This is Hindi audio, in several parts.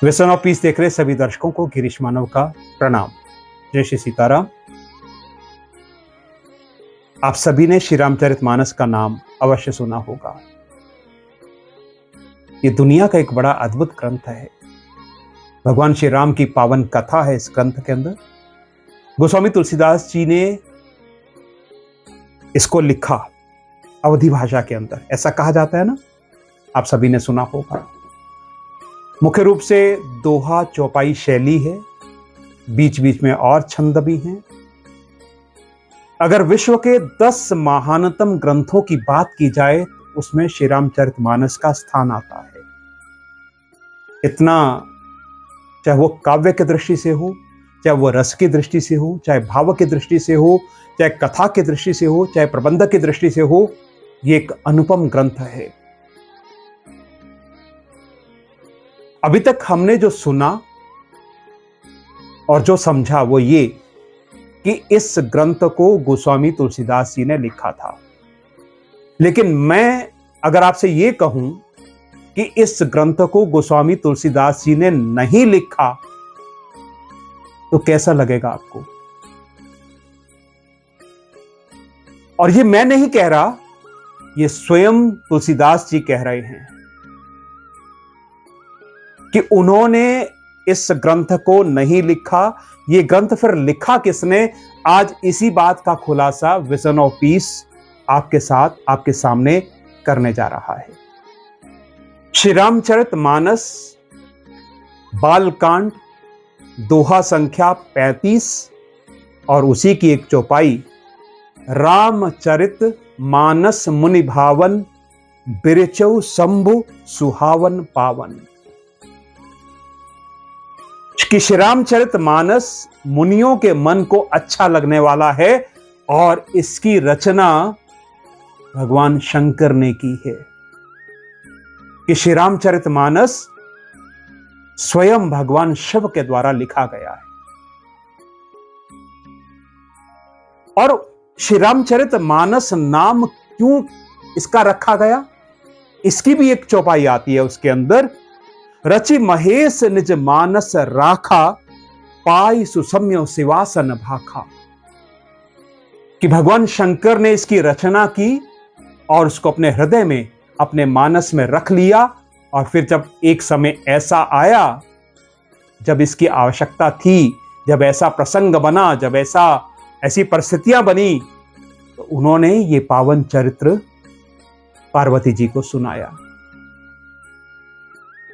व्यसन ऑफ पीस देख रहे सभी दर्शकों को गिरीश मानव का प्रणाम। जय श्री सीताराम। आप सभी ने श्री रामचरितमानस का नाम अवश्य सुना होगा। ये दुनिया का एक बड़ा अद्भुत ग्रंथ है। भगवान श्री राम की पावन कथा है इस ग्रंथ के अंदर। गोस्वामी तुलसीदास जी ने इसको लिखा अवधी भाषा के अंदर, ऐसा कहा जाता है ना, आप सभी ने सुना होगा। मुख्य रूप से दोहा चौपाई शैली है, बीच बीच में और छंद भी हैं। अगर विश्व के 10 महानतम ग्रंथों की बात की जाए उसमें श्री रामचरितमानस का स्थान आता है। इतना, चाहे वो काव्य की दृष्टि से हो, चाहे वो रस की दृष्टि से हो, चाहे भाव की दृष्टि से हो, चाहे कथा की दृष्टि से हो, चाहे प्रबंध की दृष्टि से हो, ये एक अनुपम ग्रंथ है। अभी तक हमने जो सुना और जो समझा वो ये कि इस ग्रंथ को गोस्वामी तुलसीदास जी ने लिखा था। लेकिन मैं अगर आपसे ये कहूं कि इस ग्रंथ को गोस्वामी तुलसीदास जी ने नहीं लिखा तो कैसा लगेगा आपको? और ये मैं नहीं कह रहा, ये स्वयं तुलसीदास जी कह रहे हैं कि उन्होंने इस ग्रंथ को नहीं लिखा। ये ग्रंथ फिर लिखा किसने? आज इसी बात का खुलासा विजन ऑफ पीस आपके साथ, आपके सामने करने जा रहा है। श्री रामचरितमानस बालकांड, दोहा संख्या 35 और उसी की एक चौपाई, रामचरित मानस मुनि भावन, बिरचौ शंभु सुहावन पावन। कि श्री रामचरितमानस मुनियों के मन को अच्छा लगने वाला है और इसकी रचना भगवान शंकर ने की है। कि श्री रामचरितमानस स्वयं भगवान शिव के द्वारा लिखा गया है। और श्री रामचरितमानस नाम क्यों इसका रखा गया, इसकी भी एक चौपाई आती है उसके अंदर। रचि महेश निज मानस राखा, पाई सुसम्यो सिवासन भाखा। कि भगवान शंकर ने इसकी रचना की और उसको अपने हृदय में, अपने मानस में रख लिया। और फिर जब एक समय ऐसा आया जब इसकी आवश्यकता थी, जब ऐसा प्रसंग बना, जब ऐसी परिस्थितियां बनी, तो उन्होंने ये पावन चरित्र पार्वती जी को सुनाया।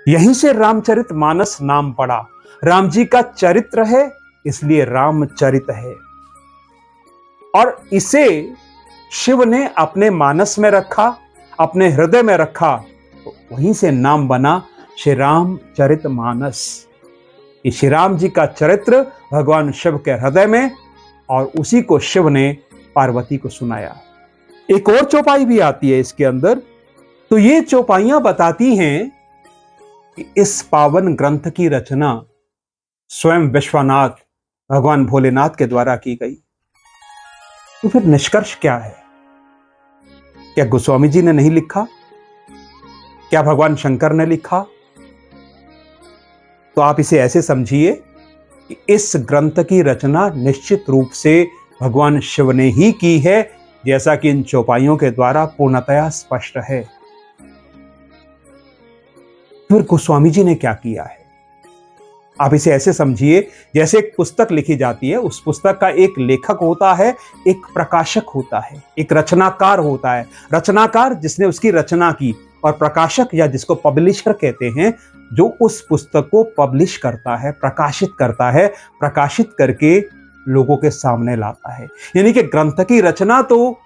यहीं से रामचरितमानस नाम पड़ा। राम जी का चरित्र है इसलिए रामचरित है। और इसे शिव ने अपने मानस में रखा, अपने हृदय में रखा, तो वहीं से नाम बना श्री रामचरितमानस। श्री राम जी का चरित्र भगवान शिव के हृदय में, और उसी को शिव ने पार्वती को सुनाया। एक और चौपाई भी आती है इसके अंदर। तो ये चौपाइयां बताती हैं कि इस पावन ग्रंथ की रचना स्वयं विश्वनाथ भगवान भोलेनाथ के द्वारा की गई। तो फिर निष्कर्ष क्या है? क्या गोस्वामी जी ने नहीं लिखा? क्या भगवान शंकर ने लिखा? तो आप इसे ऐसे समझिए कि इस ग्रंथ की रचना निश्चित रूप से भगवान शिव ने ही की है, जैसा कि इन चौपाइयों के द्वारा पूर्णतया स्पष्ट है। फिर गोस्वामी जी ने क्या किया है? आप इसे ऐसे समझिए जैसे एक पुस्तक लिखी जाती है, उस पुस्तक का एक लेखक होता है, एक प्रकाशक होता है, एक रचनाकार होता है। रचनाकार जिसने उसकी रचना की, और प्रकाशक या जिसको पब्लिशर कहते हैं, जो उस पुस्तक को पब्लिश करता है, प्रकाशित करता है, प्रकाशित करके लोगों के सामने लाता है। यानी कि ग्रंथ की रचना तो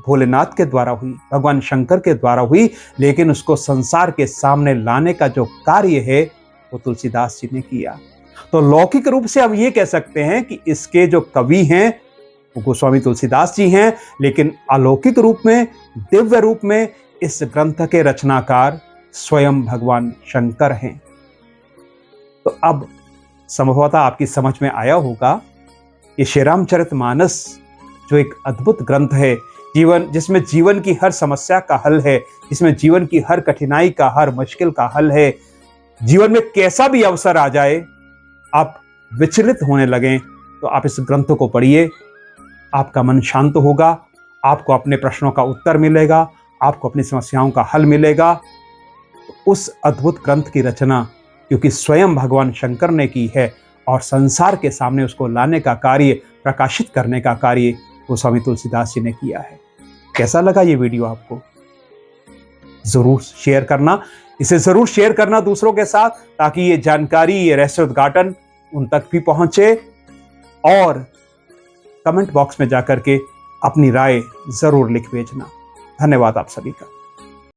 भोलेनाथ के द्वारा हुई, भगवान शंकर के द्वारा हुई, लेकिन उसको संसार के सामने लाने का जो कार्य है वो तुलसीदास जी ने किया। तो लौकिक रूप से हम ये कह सकते हैं कि इसके जो कवि हैं वो गोस्वामी तुलसीदास जी हैं, लेकिन अलौकिक रूप में, दिव्य रूप में इस ग्रंथ के रचनाकार स्वयं भगवान शंकर हैं। तो अब संभवतः आपकी समझ में आया होगा कि श्री रामचरितमानस जो एक अद्भुत ग्रंथ है, जिसमें जीवन की हर समस्या का हल है, जिसमें जीवन की हर कठिनाई का, हर मुश्किल का हल है, जीवन में कैसा भी अवसर आ जाए, आप विचलित होने लगें, तो आप इस ग्रंथ को पढ़िए। आपका मन शांत होगा, आपको अपने प्रश्नों का उत्तर मिलेगा, आपको अपनी समस्याओं का हल मिलेगा। उस अद्भुत ग्रंथ की रचना क्योंकि स्वयं भगवान शंकर ने की है और संसार के सामने उसको लाने का कार्य, प्रकाशित करने का कार्य गोस्वामी तुलसीदास जी ने किया है। कैसा लगा ये वीडियो आपको? जरूर शेयर करना, इसे जरूर शेयर करना दूसरों के साथ, ताकि ये जानकारी, ये रहस्योद्घाटन उन तक भी पहुंचे। और कमेंट बॉक्स में जाकर के अपनी राय जरूर लिख भेजना। धन्यवाद आप सभी का।